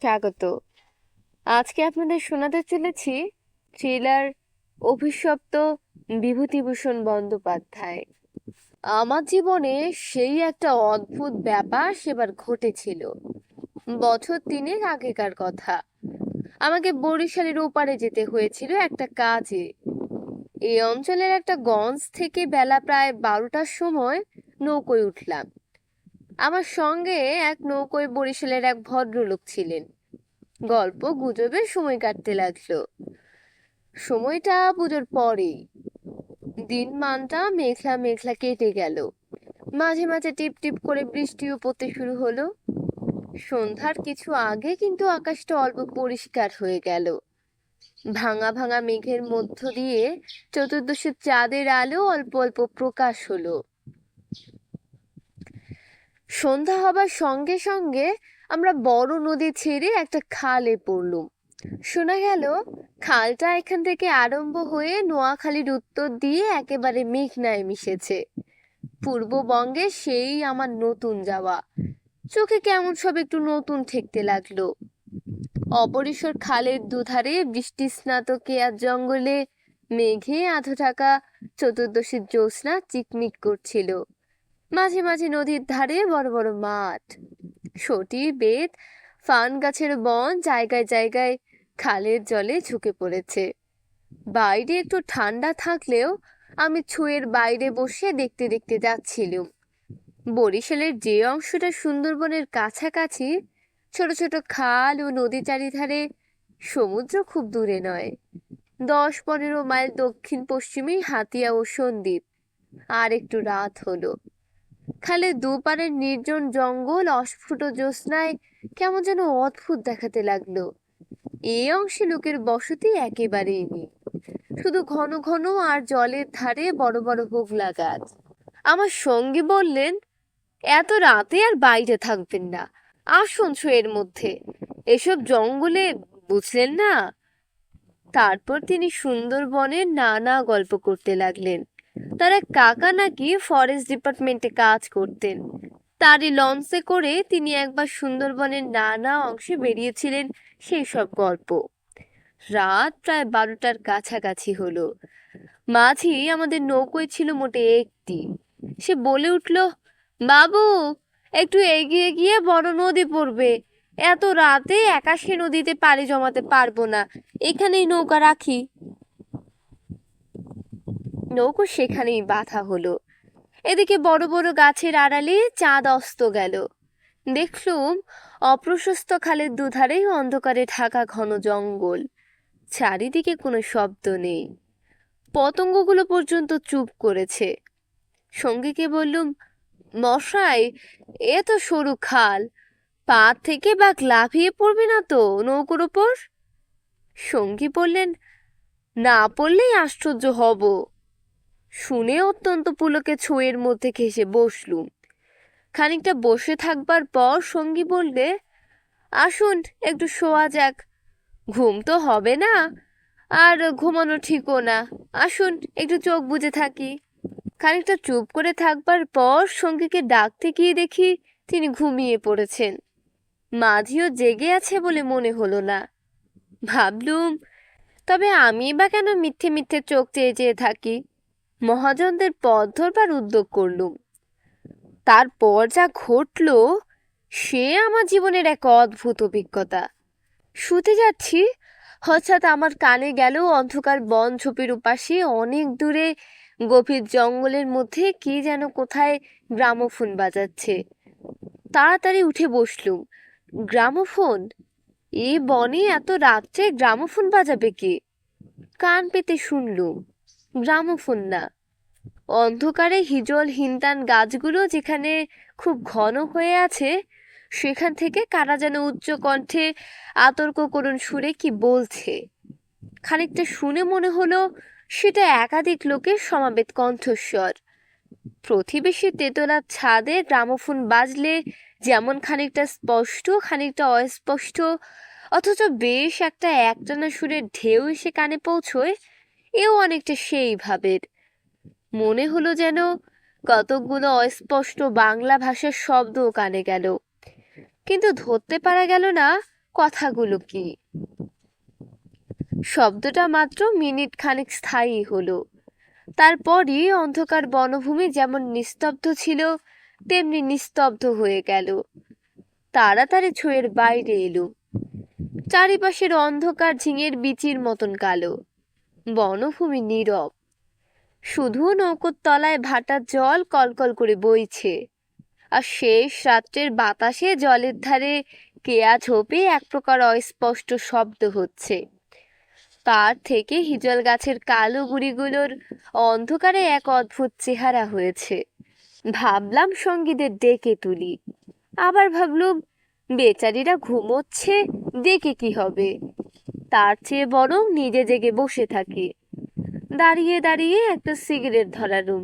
স্বাগত। আজকে আপনাদের শোনাতে চলেছি থ্রিলার অভিশপ্ত বিভূতিভূষণ বন্দ্যোপাধ্যায়। আমার জীবনে সেই একটা অদ্ভুত ব্যাপার সেবার ঘটেছিল। বছর 3 আগেকার কথা। আমাকে বরিশালের ওপারে যেতে হয়েছিল একটা কাজে। এই অঞ্চলের একটা গঞ্জ থেকে বেলা প্রায় 12টার সময় নৌকোয় উঠলাম। আমার সঙ্গে এক নৌকোয় বরিশালের এক ভদ্রলোক ছিলেন। গল্প গুজবে সময় কাটতে লাগলো। সময়টা পুজোর পরেই। দিনমানটা মেঘলা মেঘলা কেটে গেল। মাঝে মাঝে টিপ টিপ করে বৃষ্টিও পড়তে শুরু হলো। সন্ধ্যার কিছু আগে কিন্তু আকাশটা অল্প পরিষ্কার হয়ে গেল। ভাঙা ভাঙা মেঘের মধ্য দিয়ে চতুর্দশের চাঁদের আলো অল্প অল্প প্রকাশ হলো। সন্ধ্যা হবার সঙ্গে সঙ্গে আমরা বড় নদী ছেড়ে একটা খালে পড়লুম। শোনা গেল খালটা এখান থেকে আরম্ভ হয়ে নোয়াখালীর উত্তর দিয়ে একেবারে মেঘনায় মিশেছে। পূর্ববঙ্গে সেই আমার নতুন যাওয়া। চোখে কেমন সব একটু নতুন ঠেকতে লাগলো। অপরিসর খালের দুধারে বৃষ্টি স্নাত কেয়ার জঙ্গলে মেঘে আধো ঢাকা চতুর্দশীর জ্যোৎস্না চিকমিক করছিল। মাঝে মাঝে নদীর ধারে বড় বড় মাঠ, সটি বেত, ফান গাছের বন জায়গায় জায়গায় খালের জলে ঝুঁকে পড়েছে। বাইরে একটু ঠান্ডা থাকলেও আমি ছুঁয়ের বাইরে বসে দেখতে দেখতে যাচ্ছিলাম। বরিশালের যে অংশটা সুন্দরবনের কাছাকাছি, ছোট ছোট খাল ও নদী চারিধারে, সমুদ্র খুব দূরে নয়। 10-15 মাইল দক্ষিণ পশ্চিমে হাতিয়া ও সন্দ্বীপ। আর একটু রাত হলো। খালের দুপারের নির্জন জঙ্গল অস্ফুট জ্যোৎস্নায় কেমন যেন অদ্ভুত দেখাতে লাগলো। এই অংশে লোকের বসতি একেবারেই নেই। শুধু ঘন ঘন আর জলের ধারে বড় বড় হোগলা গাছ। আমার সঙ্গী বললেন, এত রাতে আর বাইরে থাকবেন না, আসুন এর মধ্যে, এসব জঙ্গলে বুঝলেন না। তারপর তিনি সুন্দরবনের নানা গল্প করতে লাগলেন। তার এক কাকা নাকি ফরেস্ট ডিপার্টমেন্টে কাজ করতেন। তারই লঞ্চে করে তিনি একবার সুন্দরবনের নানা অংশে বেরিয়েছিলেন সেই সব গল্প। রাত প্রায় 12টার কাছাকাছি হলো। মাঝি আমাদের নৌকোয় ছিল মোটে একটি। সে বলে উঠল, বাবু, একটু এগিয়ে গিয়ে বড় নদী পড়বে। এত রাতে একা সে নদীতে পাড়ি জমাতে পারবো না, এখানেই নৌকা রাখি। নৌকো সেখানেই বাঁধা হলো। এদিকে বড় বড় গাছের আড়ালে চাঁদ অস্ত গেল। দেখলুম অপ্রশস্ত খালের দুধারে অন্ধকারে ঢাকা ঘন জঙ্গল। চারিদিকে কোনো শব্দ নেই। পতঙ্গগুলো পর্যন্ত চুপ করেছে। সঙ্গীকে বললুম, মশাই, এ তো সরু খাল, পা থেকে বা লাফিয়ে পড়বে না তো নৌকোর ওপর? সঙ্গী বললেন, না পড়লেই আশ্চর্য হব। শুনে অত্যন্ত পুলকে ছুঁয়ের মধ্যে ঘেঁষে বসলুম। খানিকটা বসে থাকবার পর সঙ্গী বললে, আসুন একটু শোয়া যাক। ঘুম তো হবে না, আর ঘুমানো ঠিকও না। আসুন একটু চোখ বুজে থাকি। খানিকটা চুপ করে থাকবার পর সঙ্গীকে ডাকতে গিয়ে দেখি তিনি ঘুমিয়ে পড়েছেন। মাঝিও জেগে আছে বলে মনে হলো না। ভাবলুম, তবে আমি বা কেন মিথ্যে মিথ্যে চোখ চেয়ে চেয়ে থাকি। মহাজনদের পথ ধরবার উদ্যোগ করলুম। তারপর যা ঘটল সে আমার জীবনের এক অদ্ভুত অভিজ্ঞতা। শুতে যাচ্ছি, হঠাৎ আমার কানে গেল অন্ধকার বন ঝোপের উপাসে অনেক দূরে গভীর জঙ্গলের মধ্যে কি যেন কোথায় গ্রামোফোন বাজাচ্ছে। তাড়াতাড়ি উঠে বসলুম। গ্রামোফোন? এই বনে এত রাত্রে গ্রামোফোন বাজাবে কে? কান পেতে শুনলুম, গ্রামোফোন না। অন্ধকারে হিজল হিনতান গাছগুলো যেখানে খুব ঘন হয়ে আছে, সেখান থেকে কারা যেন উচ্চ কণ্ঠে আতর্ক করুণ সুরে কি বলছে। খানিকটা শুনে মনে হলো সেটা একাধিক লোকের সমাবেত কণ্ঠস্বর। প্রতিবেশী তেতলার ছাদে গ্রামোফোন বাজলে যেমন খানিকটা স্পষ্ট খানিকটা অস্পষ্ট, অথচ বেশ একটা একটানা সুরের ঢেউ এসে কানে পৌঁছয়, এও অনেকটা সেই ভাবের। মনে হলো যেন কতকগুলো অস্পষ্ট বাংলা ভাষার শব্দ কানে গেল, কিন্তু ধরতে পারা গেল না কথাগুলো কি? শব্দটা মাত্র মিনিট খানেক স্থায়ী হলো। তারপরই অন্ধকার বনভূমি যেমন নিস্তব্ধ ছিল তেমনি নিস্তব্ধ হয়ে গেল। তাড়াতাড়ি ছুঁয়ের বাইরে এলো। চারিপাশের অন্ধকার ঝিঙের বিচির মতন কালো। বনভূমি নীরব। শুধু নৌকোর তলায় ভাটার জল কলকল করে বইছে, আর শেষ রাত্রের বাতাসে জলের ধারে কেয়া ঝোপে এক প্রকার অস্পষ্ট শব্দ হচ্ছে। তার থেকে হিজল গাছের কালো গুড়িগুলোর অন্ধকারে এক অদ্ভুত চেহারা হয়েছে। ভাবলাম সঙ্গীদের ডেকে তুলি, আবার ভাবলুম বেচারিরা ঘুমোচ্ছে, ডেকে কি হবে, তার চেয়ে বরং নিজে জেগে বসে থাকি। দাঁড়িয়ে দাঁড়িয়ে একটা সিগারেট ধরালুম,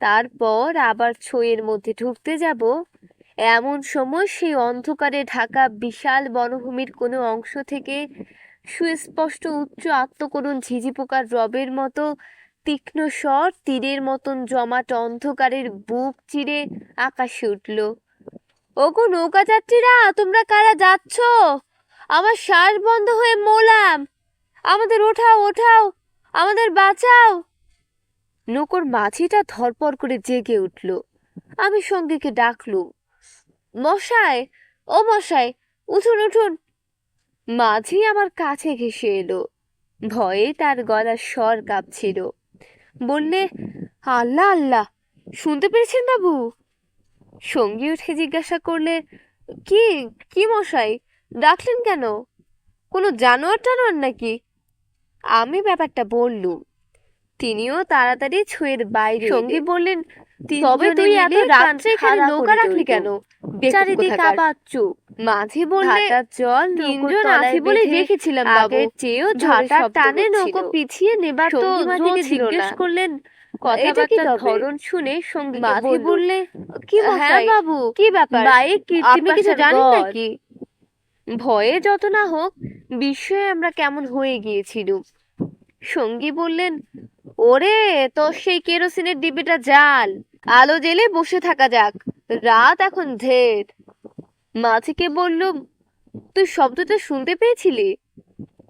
তারপর আবার ছইয়ের মধ্যে ঢুকতে যাব। এমন সময় সেই অন্ধকারে ঢাকা বিশাল বনভূমির কোনো অংশ থেকে সুস্পষ্ট উচ্চ আত্মকরণ ঝিঝি পোকার রবের মতো তীক্ষ্ণ স্বর তীরের মতন জমাট অন্ধকারের বুক চিরে আকাশে উঠল। ওগো নৌকা যাত্রীরা, তোমরা কারা যাচ্ছ? আমার শ্বাস বন্ধ হয়ে মরলাম, আমাদের ওঠাও ওঠাও, আমাদের বাঁচাও। নৌকোর মাঝিটা ধরপর করে জেগে উঠল। আমি সঙ্গীকে ডাকলুম, মশাই, ও মশাই, উঠুন উঠুন। মাঝি আমার কাছে ঘেঁষে এলো। ভয়ে তার গলার স্বর কাঁপছিল। বললে, আল্লাহ আল্লাহ, শুনতে পেরেছেন বাবু? সঙ্গী উঠে জিজ্ঞাসা করলে, কি কি মশাই, ডাকলেন কেন? কোনো জানোয়ার টানোয়ার নাকি? আমি ব্যাপারটা বললুম। তিনিও তাড়াতাড়ি ছুঁয়ের বাইরে। সঙ্গী বললেন, তবে তুই এত রাত্রে এখানে নৌকা রাখলি কেন? চারিদিকে আবার চুপ। মাঝি বললে, জল তিনজন আছে বলে রেখেছিলাম বাবু, চেয়েও ঝাঁটার টানে নৌকো পিছিয়ে নেবার তো জিজ্ঞেস করলেন। কথাবার্তার ধরন শুনে সঙ্গী মাঝি বললে, কি হ্যাঁ বাবু, কি ব্যাপার, আপনি কিছু জানেন নাকি? ভয়ে যত না হোক বিস্ময়ে আমরা কেমন হয়ে গিয়েছিলুম। সঙ্গী বললেন, ওরে তোর সেই কেরোসিনের ডিবিটা জ্বাল, আলো জেলে বসে থাকা যাক, রাত এখন ঢের। মাঝিকে বললুম, তুই শব্দটা শুনতে পেয়েছিলি?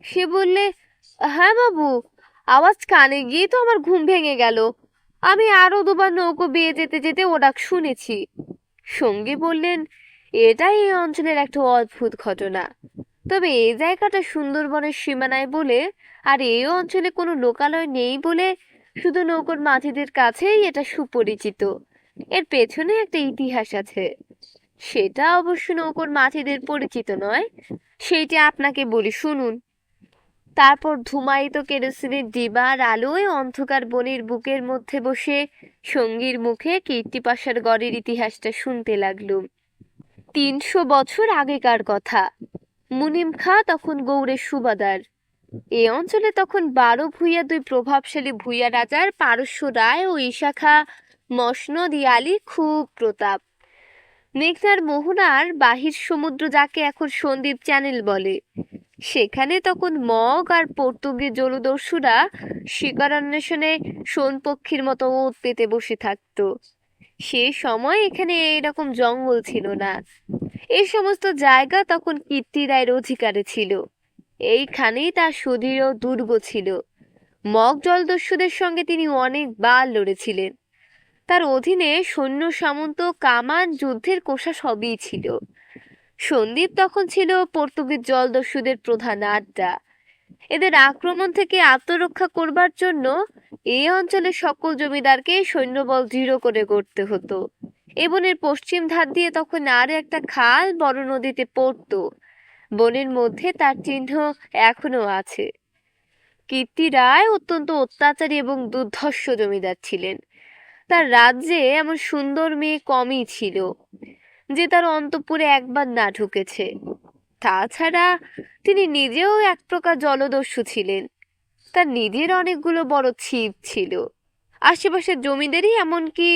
সে বললে, হ্যাঁ বাবু, আওয়াজ কানে গিয়ে তো আমার ঘুম ভেঙে গেল। আমি আরো দুবার নৌকো বেয়ে যেতে যেতে ও ডাক শুনেছি। সঙ্গী বললেন, এটাই এই অঞ্চলের একটা অদ্ভুত ঘটনা। তবে এই জায়গাটা সুন্দরবনের সীমানায় বলে আর এই অঞ্চলে কোনো লোকালয় নেই বলে শুধু নৌকোর মাঝিদের কাছেই এটা সুপরিচিত। এর পেছনে একটা ইতিহাস আছে, সেটা অবশ্য নৌকোর মাঝিদের পরিচিত নয়। সেইটা আপনাকে বলি, শুনুন। তারপর ধুমায়িত কেরোসিনের ডিবার আলোয় অন্ধকার বনের বুকের মধ্যে বসে সঙ্গীর মুখে কীর্তিপাশার গড়ের ইতিহাসটা শুনতে লাগলুম। 300 বছর আগেকার কথা। মুনিম খাঁ তখন গৌড়ের সুবাদার। এ অঞ্চলে তখন 12 ভূঁইয়া, 2 প্রভাবশালী ভূঁইয়া রাজার পারস্য রায় ও ঈশা মসনদ আলী খুব প্রতাপ। মেঘনার মোহনার বাহির সমুদ্র, যাকে এখন সন্দ্বীপ চ্যানেল বলে, সেখানে তখন মগ আর পর্তুগিজ জলদস্যুরা শিকার অন্বেষণে সোনপক্ষীর মতো ওত পেতে বসে থাকতো। সে সময় এখানে এরকম জঙ্গল ছিল না। এই সমস্ত জায়গা তখন কীর্তি রায়ের অধিকারে ছিল। এইখানেই তার সুদৃঢ় দুর্গ ছিল। মগ জলদস্যুদের সঙ্গে তিনি অনেকবার লড়েছিলেন। তার অধীনে সৈন্য সামন্ত, কামান, যুদ্ধের কোষা সবই ছিল। সন্দ্বীপ তখন ছিল পর্তুগিজ জলদস্যুদের প্রধান আড্ডা। এদের আক্রমণ থেকে আত্মরক্ষা করবার জন্য এই অঞ্চলের সকল জমিদারকে সৈন্যবল দৃঢ় করে গড়তে হতো। এ বনের পশ্চিম ধার দিয়ে তখন আর একটা খাল বড় নদীতে পড়তো। বনের মধ্যে তার চিহ্ন এখনো আছে। কীর্তি রায় অত্যন্ত অত্যাচারী এবং দুর্ধর্ষ জমিদার ছিলেন। তার রাজ্যে এমন সুন্দর মেয়ে কমই ছিল যে তার অন্তঃপুরে একবার না ঢুকেছে। তাছাড়া তিনি নিজেও এক প্রকার জলদস্যু ছিলেন। তার নিজের অনেকগুলো বড় ছিপ ছিল। আশেপাশের জমিদারি, এমনকি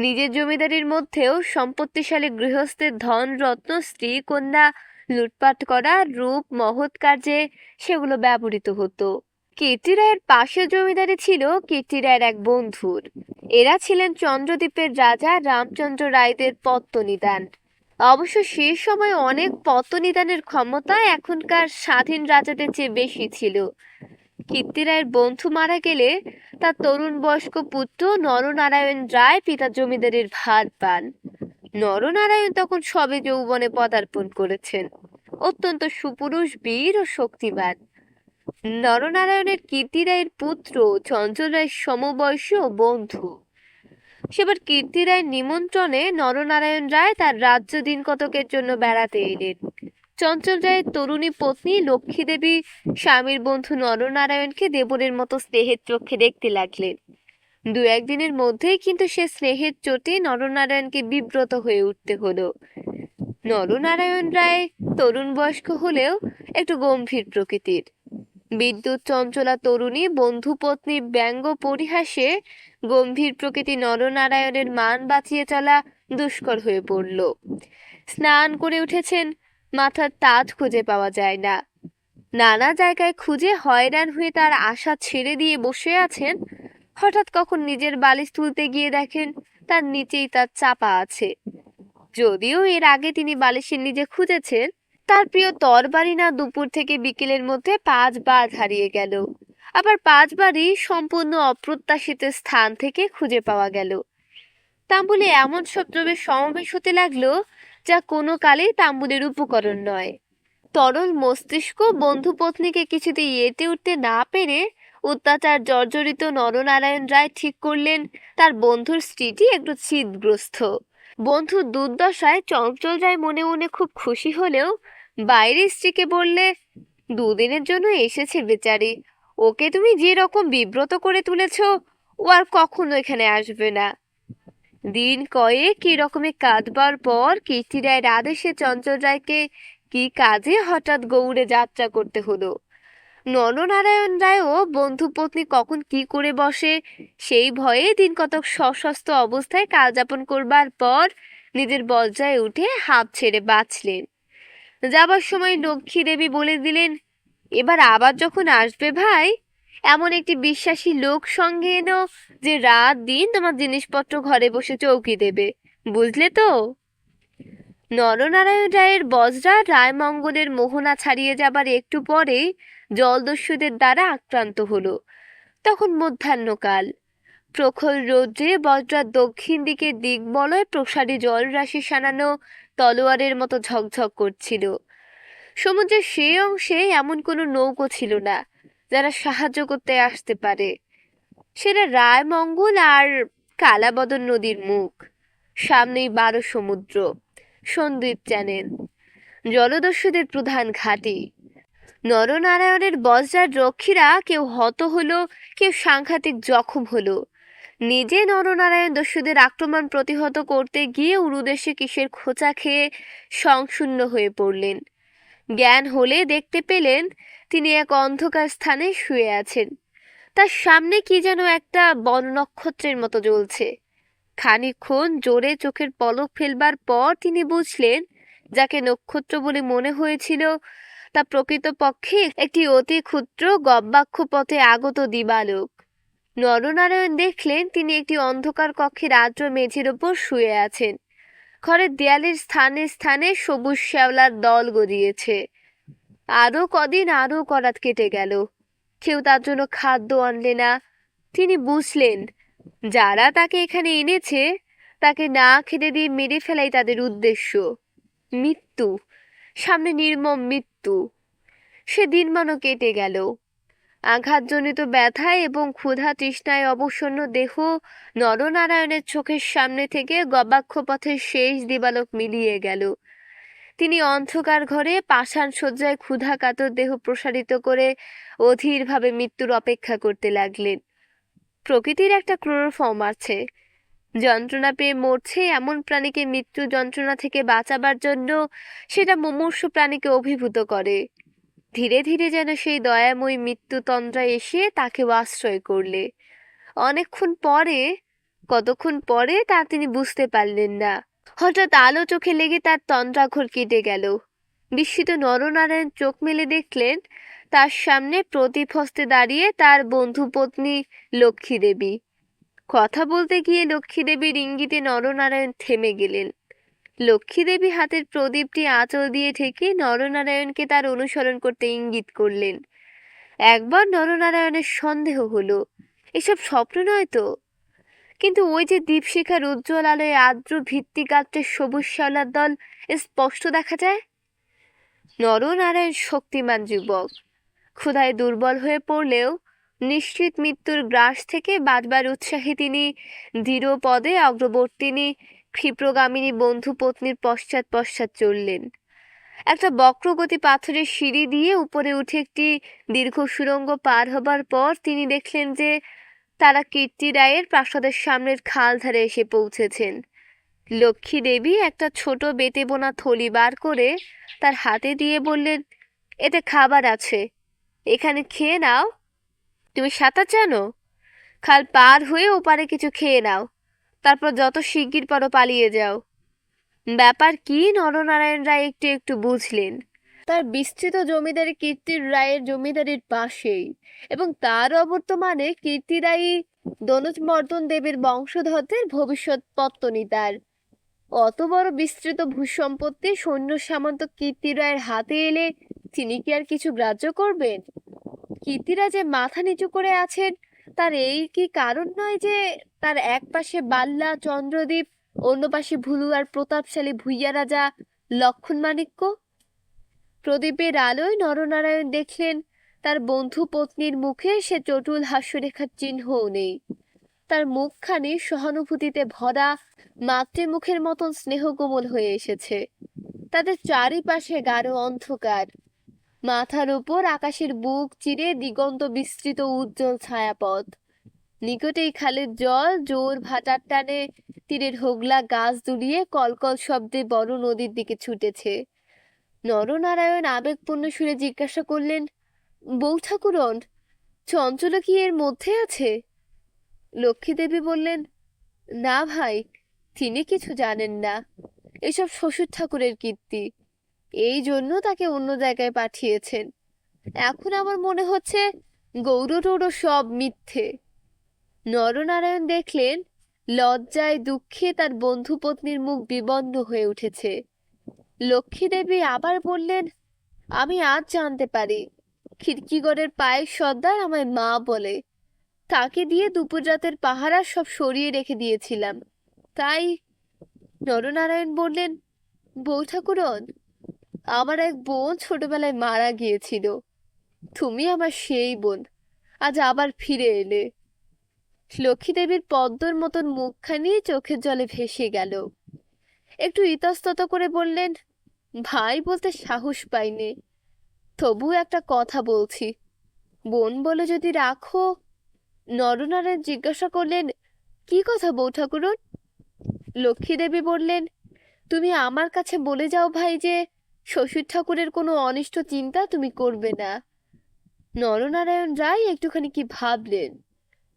নিজের জমিদারির মধ্যেও সম্পত্তিশালী গৃহস্থের ধন রত্ন, স্ত্রী কন্যা লুটপাট করা, রূপ মহৎ কার্যে সেগুলো ব্যবহৃত হতো। কীর্তি রায়ের পাশে জমিদারি ছিল কীর্তি রায়ের এক বন্ধুর। এরা ছিলেন চন্দ্রদ্বীপের রাজা রামচন্দ্র রায়দের পত্তনিদান। অবশ্য সে সময় অনেক পত্তনিদানের ক্ষমতা এখনকার স্বাধীন রাজাদের চেয়ে বেশি ছিল। কীর্তিরায়ের বন্ধু মারা গেলে তার তরুণ বয়স্ক পুত্র নরনারায়ণ রায় পিতা জমিদারির ভার পান। নরনারায়ণ তখন সবে যৌবনে পদার্পণ করেছেন, অত্যন্ত সুপুরুষ, বীর ও শক্তিমান। নরনারায়ণের কীর্তিরায়ের পুত্র চঞ্চল রায়ের সমবয়সী ও বন্ধু। সেবার কীর্তি রায়ের নিমন্ত্রণে নরনারায়ণ রায় তার রাজ্য দিন কতকের জন্য বেড়াতে এলেন। চঞ্চল রায়ের তরুণী পত্নী লক্ষ্মী দেবী স্বামীর বন্ধু নরনারায়ণকে দেবরের মতো স্নেহের চোখে দেখতে লাগলেন। দু একদিনের মধ্যেই কিন্তু সে স্নেহের চোটে নরনারায়ণকে বিব্রত হয়ে উঠতে হলো। নরনারায়ণ রায় তরুণ বয়স্ক হলেও একটু গম্ভীর প্রকৃতির। বিদ্যুৎ চঞ্চলা তরুণী বন্ধু পত্নী ব্যঙ্গ পরিহাসে গম্ভীর প্রকৃতি নরনারায়ণের মান বাঁচিয়ে চলা দুষ্কর হয়ে পড়ল। স্নান করে উঠেছেন, মাথার তাজ খুঁজে পাওয়া যায় না। নানা জায়গায় খুঁজে হয়রান হয়ে তার আশা ছেড়ে দিয়ে বসে আছেন। হঠাৎ কখন নিজের বালিশ তুলতে গিয়ে দেখেন তার নিচেই তার চাপা আছে। যদিও এর আগে তিনি বালিশের নিচে খুঁজেছেন, তার প্রিয় তরবারি না দুপুর থেকে বিকেলের মধ্যে 5 বার হারিয়ে গেল। আবার 5বারই সম্পূর্ণ অপ্রত্যাশিত স্থান থেকে খুঁজে পাওয়া গেল। তাম্বুলে এমন সব দ্রব্যের সমাবেশ হতে লাগলো যা কোনো কালেই তাম্বুলের উপকরণ নয়। তরল মস্তিষ্ক বন্ধু পত্নীকে কিছুতেই এঁটে উঠতে না পেরে অত্যাচার জর্জরিত নরনারায়ণ রায় ঠিক করলেন তার বন্ধুর স্ত্রীটি একটু চিদগ্রস্ত। বন্ধুর দুর্দশায় চঞ্চল রায় মনে মনে খুব খুশি হলেও বাইরে স্ত্রীকে বললে, 2 দিনের জন্য এসেছে বেচারি, ওকে তুমি যে রকম বিব্রত করে তুলেছ, ও আর কখনো এখানে আসবে না। দিন কয়েক কি রকমে কাঁদবার পর কীর্তি রায়ের আদেশে চঞ্চল রায়কে কি কাজে হঠাৎ গৌড়ে যাত্রা করতে হলো। নরনারায়ণ রায়ও বন্ধু পত্নী কখন কি করে বসে সেই ভয়ে দিন কতক সশস্ত্র অবস্থায় কাল যাপন করবার পর নিজের বজ্রায় উঠে হাঁপ ছেড়ে বাঁচলেন। যাবার সময় লক্ষ্মী দেবী বলে দিলেন, এবার আবার যখন আসবে ভাই, এমন একটি বিশ্বাসী লোক সঙ্গে এনো যে রাত দিন তোমার জিনিসপত্র ঘরে বসে চৌকি দেবে, বুঝলে তো? নরনারায়ণ রায়ের বজ্রা রায়মঙ্গলের মোহনা ছাড়িয়ে যাবার একটু পরেই জলদস্যুদের দ্বারা আক্রান্ত হলো। তখন মধ্যাহ্নকাল। প্রখর রৌদ্রে বজ্রার দক্ষিণ দিকে দিগ্বলয় প্রসারী জলরাশি সানানো তলোয়ারের মতো ঝকঝক করছিল। সমুদ্রের সেই অংশে এমন কোনো নৌকো ছিল না যারা সাহায্য করতে আসতে পারে। সেটা রায়মঙ্গল আর কালাবদন নদীর মুখ, সামনেই 12 সমুদ্র, সন্দ্বীপ চ্যানেল, জলদস্যুদের প্রধান ঘাঁটি। নরনারায়ণের বজ্রার রক্ষীরা কেউ হত হলো, কেউ সাংঘাতিক জখম হলো। নিজে নরনারায়ণ দস্যুদের আক্রমণ প্রতিহত করতে গিয়ে উরুদেশে কিসের খোঁচা খেয়ে সংশূন্য হয়ে পড়লেন। জ্ঞান হলে দেখতে পেলেন তিনি এক অন্ধকার স্থানে শুয়ে আছেন। তার সামনে কি যেন একটা বননক্ষত্রের মতো জ্বলছে। খানিকক্ষণ জোরে চোখের পলক ফেলবার পর তিনি বুঝলেন যাকে নক্ষত্র বলে মনে হয়েছিল তা প্রকৃতপক্ষে একটি অতি ক্ষুদ্র গব্যাক্ষ পথে আগত দিবালোক। নরনারায়ণ দেখলেন তিনি একটি অন্ধকার কক্ষের আর্দ্র মেঝের ওপর শুয়ে আছেন। ঘরের দেয়ালের স্থানে স্থানে সবুজ শ্যাওলার দল গজিয়েছে। আরো কদিন আরো করাত কেটে গেল, কেউ তার জন্য খাদ্য আনলে না। তিনি বুঝলেন যারা তাকে এখানে এনেছে তাকে না খেতে দিয়ে মেরে ফেলাই তাদের উদ্দেশ্য। মৃত্যু, সামনে নির্মম মৃত্যু। সে দিনমানও কেটে গেল। আঘাতজনিত ব্যথায় এবং ক্ষুধা তৃষ্ণায় অবসন্ন দেহ নরনারায়ণের চোখের সামনে থেকে গবাক্ষ পথের শেষ দিবালোক মিলিয়ে গেল। তিনি অন্ধকার ঘরে পাষাণ শয্যায় ক্ষুধা কাতর দেহ প্রসারিত করে অধীরভাবে মৃত্যুর অপেক্ষা করতে লাগলেন। প্রকৃতির একটা ক্রুর ফর্ম আছে, যন্ত্রণা পেয়ে মরছে এমন প্রাণীকে মৃত্যু যন্ত্রণা থেকে বাঁচাবার জন্য সেটা মুমূর্ষু প্রাণীকে অভিভূত করে। ধীরে ধীরে যেন সেই দয়াময়ী মৃত্যুতন্দ্রা এসে তাকেও আশ্রয় করলে। অনেকক্ষণ পরে, কতক্ষণ পরে তা তিনি বুঝতে পারলেন না। হঠাৎ আলো চোখে লেগে তার তন্দ্রাঘোর কেটে গেল। বিস্মিত নরনারায়ণ চোখ মেলে দেখলেন তার সামনে প্রদীপ হস্তে দাঁড়িয়ে তার বন্ধু পত্নী লক্ষ্মী দেবী। কথা বলতে গিয়ে লক্ষ্মী দেবীর ইঙ্গিতে নরনারায়ণ থেমে গেলেন। লক্ষ্মী দেবী হাতের প্রদীপটি আঁচল দিয়ে ঢেকে নরনারায়ণকে তার অনুসরণ করতে ইঙ্গিত করলেন। একবার নরনারায়ণের সন্দেহ হলো, এসব স্বপ্ন নয় তো। কিন্তু ওই যে দীপশিখার উজ্জ্বল আলোয় আর্দ্র ভিত্তিগাত্রের সবুজ শ্যাওলার দল স্পষ্ট দেখা যায়। নরনারায়ণ শক্তিমান যুবক, ক্ষুধায় দুর্বল হয়ে পড়লেও নিশ্চিত মৃত্যুর গ্রাস থেকে বাঁচবার উৎসাহী তিনি দৃঢ় পদে অগ্রবর্তিনী ক্ষিপ্রগামিনী বন্ধু পত্নীর পশ্চাৎ পশ্চাৎ চললেন। একটা বক্রগতি পাথরের সিঁড়ি দিয়ে উপরে উঠে একটি দীর্ঘ সুড়ঙ্গ পার হবার পর তিনি দেখলেন যে তারা কীর্তি রায়ের প্রাসাদের সামনের খাল ধারে এসে পৌঁছেছেন। লক্ষ্মী দেবী একটা ছোট বেটে বোনা থলি বার করে তার হাতে দিয়ে বললেন, এতে খাবার আছে, এখানে খেয়ে নাও। তুমি সাঁতার জানো? খাল পার হয়ে ওপারে কিছু খেয়ে নাও, তারপর যত শিগগির পারো পালিয়ে যাও। ব্যাপার কি নরনারায়ণ রায় একটু একটু বুঝলেন। তার বিস্তৃত জমিদারি কীর্তির রায়ের জমিদারির পাশেই, এবং তার অবর্তমানে কীর্তি রায়ই দনুজমর্দন দেবীর বংশধরদের ভবিষ্যৎ পত্তনী। তার অত বড় বিস্তৃত ভূসম্পত্তি সৈন্য সামন্ত কীর্তি রায়ের হাতে এলে তিনি কি আর কিছু গ্রাহ্য করবেন? কীর্তিরা যে মাথা নিচু করে আছেন, তার এই কি কারণ নয় যে তার এক পাশে বাল্লা চন্দ্রদ্বীপ, অন্য পাশে ভুলু আর প্রতাপশালী ভুইয়া রাজা লক্ষণ মাণিক্য? প্রদীপের আলোয় নরনারায়ণ দেখলেন তার বন্ধু পত্নীর মুখে সে চটুল হাস্যরেখার চিহ্নও নেই। তার মুখখানি সহানুভূতিতে ভরা মাতৃমুখের মতন স্নেহকোমল হয়ে এসেছে। তাদের চারিপাশে গাঢ় অন্ধকার, মাথার উপর আকাশের বুক চিরে দিগন্ত বিস্তৃত উজ্জ্বল ছায়াপথ। নিকটেই খালের জল জোর ভাটার টানে তীরের হোগলা গাছ দুলিয়ে কলকল শব্দে বড় নদীর দিকে ছুটেছে। নরনারায়ণ আবেগপূর্ণ সুরে জিজ্ঞাসা করলেন, বউ ঠাকুরন, চঞ্চল কি এর মধ্যে আছে? লক্ষ্মী দেবী বললেন, না ভাই, তিনি কিছু জানেন না, এসব শ্বশুর ঠাকুরের কীর্তি, এই জন্য তাকে অন্য জায়গায় পাঠিয়েছেন। এখন আমার মনে হচ্ছে গৌর টৌর সব মিথ্যে। নরনারায়ণ দেখলেন লজ্জায় দুঃখে তার বন্ধু পত্নীর মুখ বিবর্ণ হয়ে উঠেছে। লক্ষ্মী দেবী আবার বললেন, আমি আজ জানতে পারি খিড়কিগড়ের পায়ের সর্দার আমায় মা বলে। তাকে দিয়ে দুপুর রাতের পাহারা সব সরিয়ে রেখে দিয়েছিলাম, তাই। নরনারায়ণ বললেন, বউ ঠাকুরন, আমার এক বোন ছোটবেলায় মারা গিয়েছিল, তুমি আমার সেই বোন, আজ আবার ফিরে এলে। লক্ষ্মী দেবীর পদ্মর মতন মুখখানি চোখের জলে ভেসে গেল। একটু ইতস্তত করে বললেন, ভাই বলতে সাহস পাইনে, তবু একটা কথা বলছি, বোন বলে যদি রাখো। নরনারায়ণ জিজ্ঞাসা করলেন, কি কথা বউ ঠাকুরন? লক্ষ্মী দেবী বললেন, তুমি আমার কাছে বলে যাও ভাই যে শ্বশুর ঠাকুরের কোনো অনিষ্ট চিন্তা তুমি করবে না। নরনারায়ণ রায় একটুখানি কি ভাবলেন,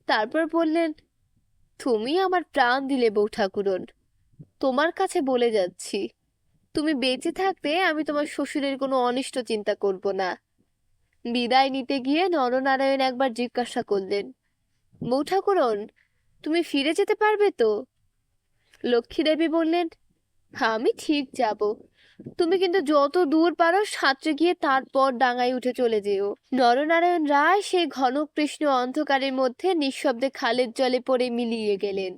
তারপর বললেন, তুমি আমার প্রাণ দিলে বউ ঠাকুরন, তোমার কাছে বলে যাচ্ছি, তুমি বেঁচে থাকতে আমি তোমার শ্বশুরের কোনো অনিষ্ট চিন্তা করব না। বিদায় নিতে গিয়ে নরনারায়ণ একবার জিজ্ঞাসা করলেন, বউ ঠাকুরন, তুমি ফিরে যেতে পারবে তো? লক্ষ্মী দেবী বললেন, আমি ঠিক যাব, তুমি কিন্তু যত দূর পারো সাঁতরে গিয়ে তারপর ডাঙায় উঠে চলে যেও। নরনারায়ণ রায় সেই ঘন কৃষ্ণ অন্ধকারের মধ্যে নিঃশব্দে খালের জলে পড়ে মিলিয়ে গেলেন।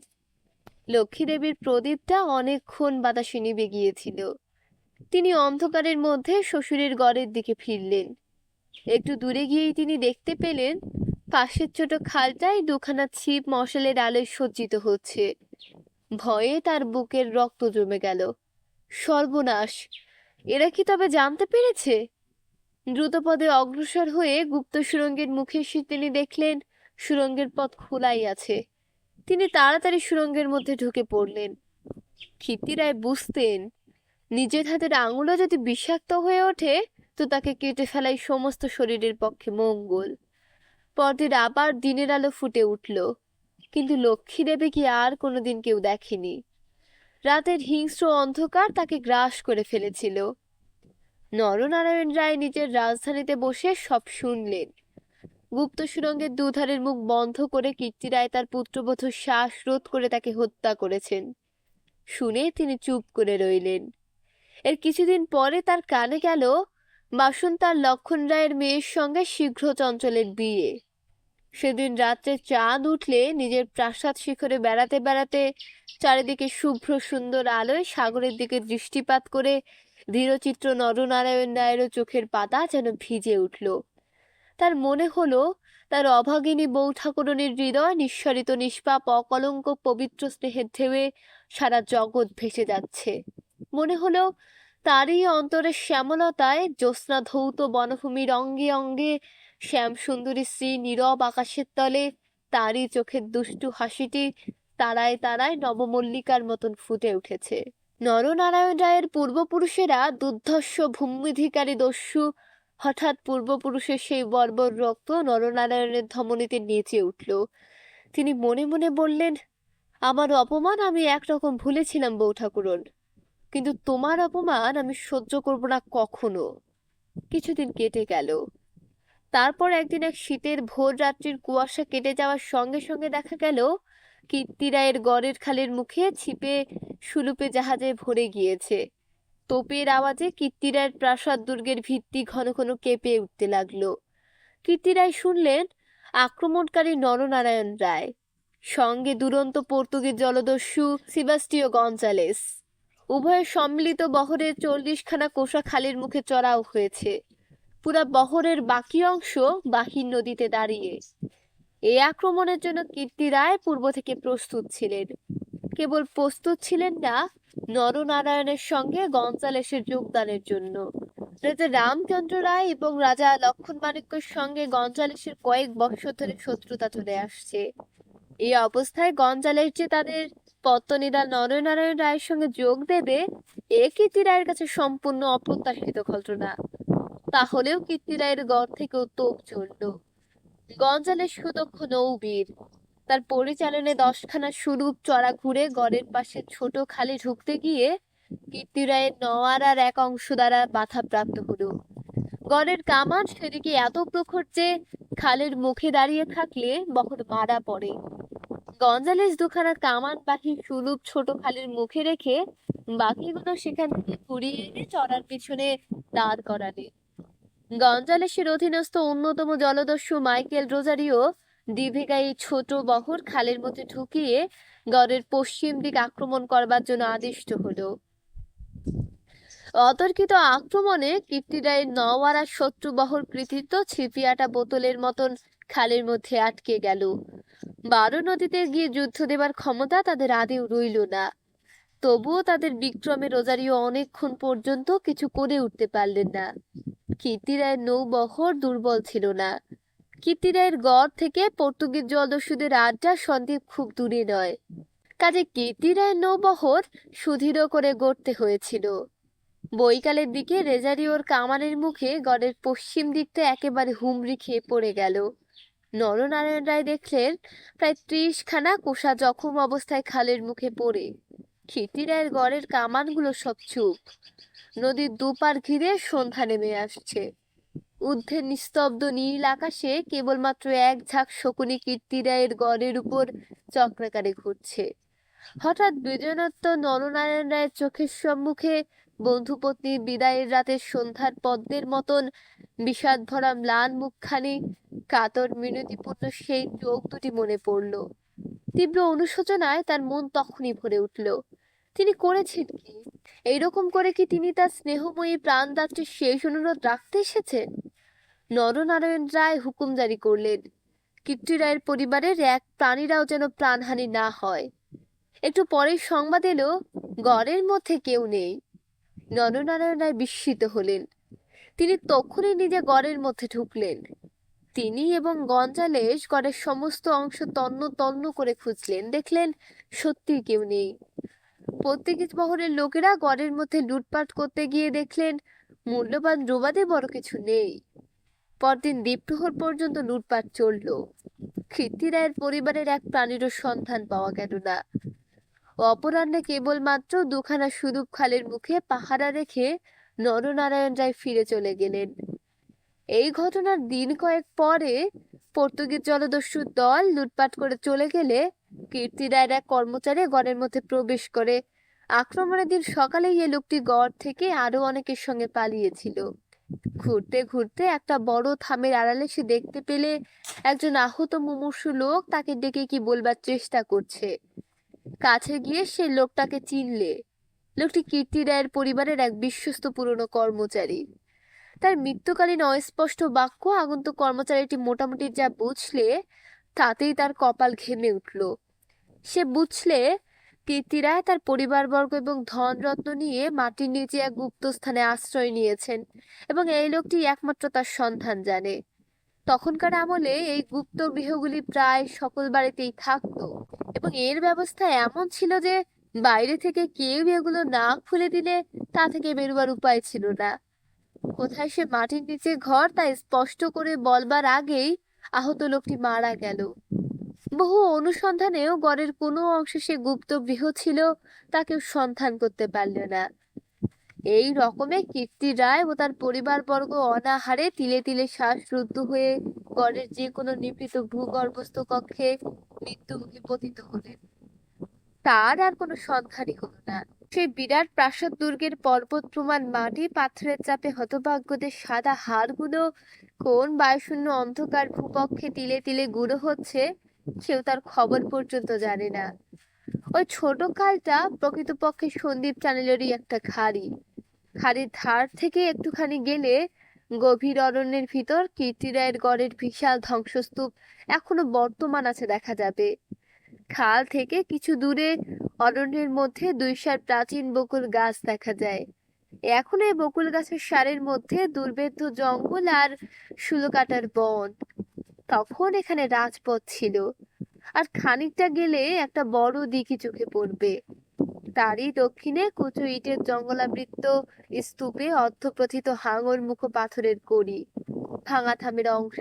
লক্ষ্মী দেবীর প্রদীপটা অনেকক্ষণ বাতাসে নিভে গিয়েছিল। তিনি অন্ধকারের মধ্যে শ্বশুরের গড়ের দিকে ফিরলেন। একটু দূরে গিয়েই তিনি দেখতে পেলেন পাশের ছোট খালটায় দুখানা ছিপ মশালের আলোয় সজ্জিত হচ্ছে। ভয়ে তার বুকের রক্ত জমে গেল। সর্বনাশ, এরা কি তবে জানতে পেরেছে? দ্রুতপদে অগ্রসর হয়ে গুপ্ত সুড়ঙ্গের মুখে এসে তিনি দেখলেন সুড়ঙ্গের পথ খোলাই আছে। তিনি তাড়াতাড়ি সুড়ঙ্গের মধ্যে ঢুকে পড়লেন। কীর্তি রায় বুঝতেন নিজের হাতের আঙুলও যদি বিষাক্ত হয়ে ওঠে তো তাকে কেটে ফেলাই সমস্ত শরীরের পক্ষে মঙ্গল। পরদিন আবার দিনের আলো ফুটে উঠল, কিন্তু লক্ষ্মী দেবী কি আর কোনোদিন কেউ দেখেনি। রাতের হিংস্র অন্ধকার তাকে গ্রাস করে ফেলেছিল। নরনারায়ণ রায় নিজের রাজধানীতে বসে সব শুনলেন। গুপ্ত সুড়ঙ্গের দুধারের মুখ বন্ধ করে কীর্তি রায় তার পুত্রবধূর শ্বাস রোধ করে তাকে হত্যা করেছেন। শুনে তিনি চুপ করে রইলেন। এর কিছুদিন পরে তার কানে গেল বাসন্ত আর লক্ষণ রায়ের মেয়ের সঙ্গে শীঘ্র চঞ্চলের বিয়ে। সেদিন রাত্রে চাঁদ উঠলে নিজের প্রাসাদ শিখরে বেড়াতে বেড়াতে চারিদিকে শুভ্র সুন্দর আলোয় সাগরের দিকে দৃষ্টিপাত করে ধীরচিত্র নরনারায়ণ রায়েরও চোখের পাতা যেন ভিজে উঠল। তার মনে হলো তার অভাগিনী বউ ঠাকুরনীর হৃদয় নিঃসরিত নিষ্পাপ অকলঙ্ক পবিত্র স্নেহের ঢেউয়ে সারা জগৎ ভেসে যাচ্ছে। মনে হলো তারই অন্তরের শ্যামলতায় জ্যোৎস্না ধৌত বনভূমির অঙ্গে অঙ্গে শ্যাম সুন্দরী শ্রী নীরব আকাশের তলে তারই চোখের দুষ্টু হাসিটি তারায় তারায় নবমল্লিকার মতন ফুটে উঠেছে। নরনারায়ণ রায়ের পূর্বপুরুষেরা দুর্ধর্ষ ভূম্যধিকারী দস্যু হঠাৎ পূর্বপুরুষের সেই বর্বর রক্ত নরনারায়ণের ধমনীতে নেচে উঠল। তিনি মনে মনে বললেন, আমার অপমান আমি একরকম ভুলেছিলাম বউ ঠাকুরন, কিন্তু তোমার অপমান আমি সহ্য করব না কখনো। কিছুদিন কেটে গেল। তারপর একদিন এক শীতের ভোর রাত্রির কুয়াশা কেটে যাওয়ার সঙ্গে সঙ্গে দেখা গেল কীর্তিরায়ের গড়ের খালের মুখে ছিপে সুলুপে জাহাজে ভরে গিয়েছে। তোপের আওয়াজে কীর্তিরায়ের প্রাসাদ দুর্গের ভিত্তি ঘন ঘন কেঁপে উঠতে লাগলো। কীর্তিরায় শুনলেন আক্রমণকারী নরনারায়ণ রায়, সঙ্গে দুরন্ত পর্তুগিজ জলদস্যু সেবাস্টিও গঞ্জালেস। উভয়ের সম্মিলিত বহরের 40খানা কোষা খালের মুখে চড়াও হয়েছে। পুরা বহরের বাকি অংশ বাহির নদীতে দাঁড়িয়ে। এই আক্রমণের জন্য কীর্তিরায় পূর্ব থেকে প্রস্তুত ছিলেন। কেবল প্রস্তুত ছিলেন না নরনারায়ণের সঙ্গে গঞ্জালেসের যোগদানের জন্য। রাজা রামচন্দ্র রায় এবং রাজা লক্ষণ মাণিক্যের সঙ্গে গঞ্জালেসের কয়েক বৎসর ধরে শত্রুতা চলে আসছে। এই অবস্থায় গঞ্জালেস যে তাদের পত্তনিদা নরনারায়ণ রায়ের সঙ্গে যোগ দেবে, এ কীর্তিরায়ের কাছে সম্পূর্ণ অপ্রত্যাশিত ঘটনা। তাহলেও কীর্তিরায়ের গড় থেকেও তোপ চলল। গঞ্জালেস সুদক্ষ নৌবীর। তার পরিচালনে 10খানা সুরূপ চড়া ঘুরে গড়ের পাশে ছোট খালে ঢুকতে গিয়ে কীর্তিরায়ের নওয়ারার এক অংশ দ্বারা বাধাপ্রাপ্ত হলো। গড়ের কামান সেদিকে এত প্রখর যে খালের মুখে দাঁড়িয়ে থাকলে বহর মারা পড়ে। গঞ্জালেস দুখানা কামান বাকি সুরূপ ছোট খালের মুখে রেখে বাকিগুলো সেখান থেকে ঘুরিয়ে এনে চড়ার পিছনে দাঁড় করালে। গঞ্জালেসের অধীনস্থ অন্যতম জলদস্যু মাইকেল রোজারিও ডিভেগাই ছোট বহর খালের মধ্যে ঢুকিয়ে গড়ের পশ্চিম দিক আক্রমণ করবার জন্য আদিষ্ট হলো। অতর্কিত আক্রমণে কীর্তিরায়ের নওয়ারা শত্রু বহর কৃতিত্ব ছিপিয়াটা বোতলের মতন খালের মধ্যে আটকে গেল। 12 নদীতে গিয়ে যুদ্ধ দেবার ক্ষমতা তাদের আদেও রইল না। তবুও তাদের বিক্রমে রোজারিও অনেকক্ষণ পর্যন্ত কিছু করে উঠতে পারলেন না। কীর্তিরায়ের নৌবহর দুর্বল ছিল না। কীর্তিরায়ের গড় থেকে পর্তুগিজ জলদস্যুদের আড্ডা সন্দ্বীপ খুব দূরে নয়। কাজে কীর্তিরায়ের নৌবহর সুদৃঢ় করে গড়তে হয়েছিল। বৈকালের দিকে রেজারিওর কামানের মুখে গড়ের পশ্চিম দিকটা একেবারে হুমড়ি খেয়ে পড়ে গেল। নরনারায়ণ রায় দেখলেন প্রায় 30খানা কোষা জখম অবস্থায় খালের মুখে পড়ে। কীর্তিরায়ের গড়ের কামানগুলো সব চুপ। নদীর দুপার ঘিরে সন্ধ্যা নেমে আসছে। ঊর্ধ্বের নিস্তব্ধ নীল আকাশে কেবলমাত্র এক ঝাঁক শকুনি কীর্তিরায়ের গড়ের উপর চক্রাকারে ঘুরছে। হঠাৎ বিজয়নাত্য নরনারায়ণ রায়ের চোখের সম্মুখে বন্ধুপত্নীর বিদায়ের রাতের সন্ধ্যার পদ্মের মতন বিষাদ ভরা ম্লান মুখখানি, কাতর মিনতিপূর্ণ সেই চোখ দুটি মনে পড়ল। তীব্র অনুশোচনায় তার মন তখনই ভরে উঠল। তিনি করেছেন কি? এইরকম করে কি তিনি তার স্নেহময়ী প্রাণদাত্রীর শেষ অনুরোধ রাখতে এসেছেন? নরনারায়ণ রায় হুকুম জারি করলেন, কীর্তিরায়ের পরিবারের এক প্রাণীরাও যেন প্রাণহানি না হয়। একটু পরেই সংবাদ এলো গড়ের মধ্যে কেউ নেই। নরনারায়ণ রায় বিস্মিত হলেন। তিনি তখনই নিজে গড়ের মধ্যে ঢুকলেন। তিনি এবং গঞ্জালেস গড়ের সমস্ত অংশ তন্ন তন্ন করে খুঁজলেন, দেখলেন সত্যি কেউ নেই। পর্তুগিজ বহরের লোকেরা গড়ের মধ্যে লুটপাট করতে গিয়ে দেখলেন মূল্যবান দ্রব্যাদি বড় কিছু নেই। পরদিন দ্বীপ্রহর পর্যন্ত লুটপাট চলল। কীর্তিরায়ের পরিবারের এক প্রাণীরও সন্ধান পাওয়া গেল না। অপরাহ্নে কেবলমাত্র 2খানা সুদূপ খালের মুখে পাহারা রেখে নরনারায়ণ রায় ফিরে চলে গেলেন। এই ঘটনার দিন কয়েক পরে পর্তুগিজ জলদস্যুর দল লুটপাট করে চলে গেলে কীর্তিরায়ের এক কর্মচারী গড়ের মধ্যে প্রবেশ করে আক্রমণের দিন সকালেই এই লোকটি গড় থেকে আরো অনেকের সঙ্গে পালিয়েছিল। ঘুরতে ঘুরতে একটা বড় থামের আড়ালে সে দেখতে পেলে একজন আহত মুমূর্ষু লোক তাকে ডেকে কি বলবার চেষ্টা করছে। কাছে গিয়ে সে লোকটাকে চিনলে। লোকটি কীর্তি রায়ের পরিবারের এক বিশ্বস্ত পুরনো কর্মচারী। তার মৃত্যুকালীন অস্পষ্ট বাক্য আগন্তুক কর্মচারীটি মোটামুটি যা বুঝলে তাতেই তার কপাল ঘেমে উঠল। সে বুঝলে কীর্তি রায় তার পরিবারবর্গ এবং ধনরত্ন নিয়ে মাটির নিচে এক গুপ্ত স্থানে আশ্রয় নিয়েছেন এবং এই লোকটি একমাত্র তার সন্ধান জানে। তখনকার আমলে এই গুপ্ত গৃহগুলি প্রায় সকল বাড়িতেই থাকতো এবং এর ব্যবস্থা এমন ছিল যে বাইরে থেকে কেউ এগুলো না খুলে দিলে তা থেকে বেরোবার উপায় ছিল না। কোথায় সে মাটির নিচে ঘর তা স্পষ্ট করে বলবার আগেই আহত লোকটি মারা গেল। বহু অনুসন্ধানেও গড়ের কোনো অংশে সে গুপ্ত গৃহ ছিল তা কেউ সন্ধান করতে পারল না। এই রকমে কীর্তি রায় ও তার পরিবারবর্গ অনাহারে তিলে তিলে শ্বাসরুদ্ধ হয়ে গড়ের যে কোনো নিভৃত ভূগর্ভস্থ কক্ষে মৃত্যুমুখে পতিত হলেন। তার আর কোনো সন্ধানই হলো না। সেই বিরাট প্রাসাদ দুর্গের পর্বত প্রমাণ মাটি পাথরের চাপে হতভাগ্যদের সাদা হাড়গুলো কোন বায়ুশূন্য অন্ধকার ভূপক্ষে তিলে তিলে গুঁড়ো হচ্ছে কেউ তার খবর পর্যন্ত জানে না। ওই ছোট খালটা প্রকৃতপক্ষে সন্দীপ চ্যানেলেরই একটা খাড়ি। খাড়ির ধার থেকে একটুখানি গেলে গভীর অরণ্যের ভিতর কীর্তি রায়ের গড়ের বিশাল ধ্বংসস্তূপ এখনো বর্তমান আছে দেখা যাবে। খাল থেকে কিছু দূরে অরণ্যের মধ্যে দুই সার প্রাচীন বকুল গাছ দেখা যায়। এখন এই বকুল গাছের সারের মধ্যে দুর্ভেদ্য জঙ্গল আর শুলোকাটার বন। তখন এখানে রাজপথ ছিল, আর খানিকটা গেলে একটা বড় দিঘি চোখে পড়বে। তারই দক্ষিণে কুচু ইটের জঙ্গলাবৃত স্তূপে অর্ধপ্রথিত হাঙর মুখ পাথরের কড়ি, ভাঙা থামের অংশ।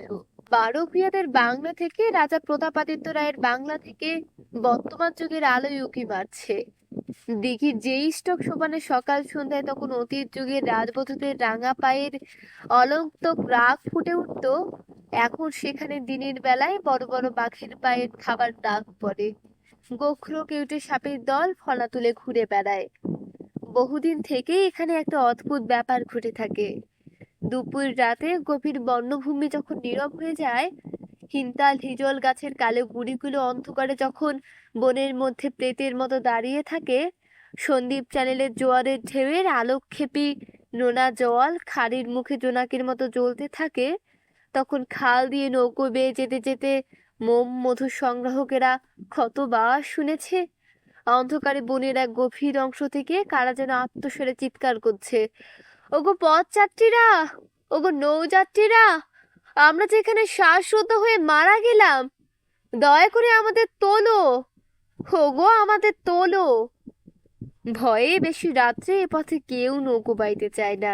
12 ভূঁইয়াদের বাংলা থেকে রাজা প্রতাপাদিত্য রায়ের বাংলা থেকে বর্তমান যুগের আলোয় উঁকি মারছে। দিঘির যেই স্টক সোপানে সকাল সন্ধ্যায় তখন অতীত যুগের রাজবধূদের রাঙা পায়ের অলঙ্কৃত রাগ ফুটে উঠত, এখন সেখানে দিনের বেলায় বড় বড় বাঘের পায়ের খাবার দাগ পড়ে। গোখর কেউটে সাপের দল ফনা তুলে ঘুরে বেড়ায়। বহুদিন থেকে এখানে একটা অদ্ভুত ব্যাপার ঘটে থাকে। দুপুর রাতে গভীর বন্যভূমি যখন নীরব হয়ে যায়, হিন্তাল হিজল গাছের কালো গুড়িগুলো অন্ধকারে যখন বনের মধ্যে প্রেতের মতো দাঁড়িয়ে থাকে, সন্দীপ চ্যানেলের জোয়ারের ঢেউয়ের আলোকক্ষেপী নোনা জল খাড়ির মুখে জোনাকির মতো জ্বলতে থাকে, তখন খাল দিয়ে নৌকো বেয়ে যেতে যেতে মোম মধু সংগ্রাহকেরা কতবার শুনেছে অন্ধকারে বনের এক গভীর অংশ থেকে কারা যেন আত্মস্বরে চিৎকার করছে, ওগো পথযাত্রীরা, ওগো নৌযাত্রীরা, আমরা যেখানে শ্বাসরুদ্ধ হয়ে মারা গেলাম, দয়া করে আমাদের তোলো, ওগো আমাদের তোলো। ভয়ে বেশি রাত্রে এ পথে কেউ নৌকো বাইতে চায় না।